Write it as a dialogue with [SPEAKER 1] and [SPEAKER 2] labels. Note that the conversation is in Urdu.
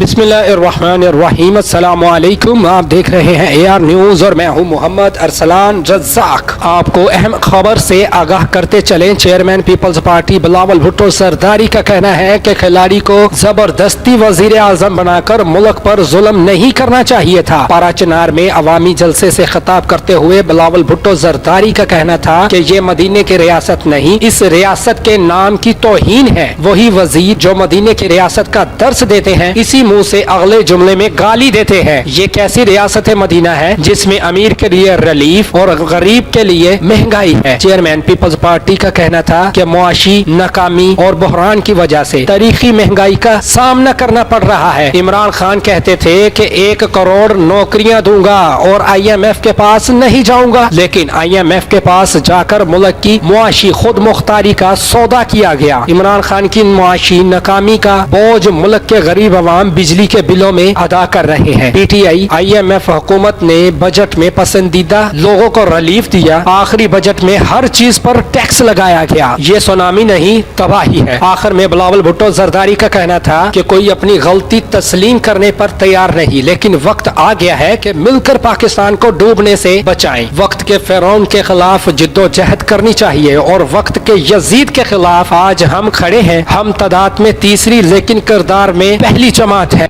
[SPEAKER 1] بسم اللہ الرحمن الرحیم، السلام علیکم۔ آپ دیکھ رہے ہیں اے آر نیوز اور میں ہوں محمد ارسلان رزاق۔ آپ کو اہم خبر سے آگاہ کرتے چلیں۔ چیئرمین پیپلز پارٹی بلاول بھٹو زرداری کا کہنا ہے کہ کھلاڑی کو زبردستی وزیر اعظم بنا کر ملک پر ظلم نہیں کرنا چاہیے تھا۔ پارا چنار میں عوامی جلسے سے خطاب کرتے ہوئے بلاول بھٹو زرداری کا کہنا تھا کہ یہ مدینے کی ریاست نہیں، اس ریاست کے نام کی توہین ہے۔ وہی وزیر جو مدینے کی ریاست کا درس دیتے ہیں اسی منہ سے اگلے جملے میں گالی دیتے ہیں۔ یہ کیسی ریاست مدینہ ہے جس میں امیر کے لیے ریلیف اور غریب کے لیے مہنگائی ہے؟ چیئرمین پیپلز پارٹی کا کہنا تھا کہ معاشی ناکامی اور بحران کی وجہ سے تاریخی مہنگائی کا سامنا کرنا پڑ رہا ہے۔ عمران خان کہتے تھے کہ 1 کروڑ نوکریاں دوں گا اور IMF کے پاس نہیں جاؤں گا، لیکن IMF کے پاس جا کر ملک کی معاشی خود مختاری کا سودا کیا گیا۔ عمران خان کی معاشی ناکامی کا بوجھ ملک کے غریب عوام بجلی کے بلوں میں ادا کر رہے ہیں۔ PTI IMF حکومت نے بجٹ میں پسندیدہ لوگوں کو ریلیف دیا، آخری بجٹ میں ہر چیز پر ٹیکس لگایا گیا۔ یہ سونامی نہیں، تباہی ہے۔ آخر میں بلاول بھٹو زرداری کا کہنا تھا کہ کوئی اپنی غلطی تسلیم کرنے پر تیار نہیں، لیکن وقت آ گیا ہے کہ مل کر پاکستان کو ڈوبنے سے بچائیں۔ وقت کے فرعون کے خلاف جدوجہد کرنی چاہیے اور وقت کے یزید کے خلاف آج ہم کھڑے ہیں۔ ہم تعداد میں تیسری لیکن کردار میں پہلی جماعت ہے۔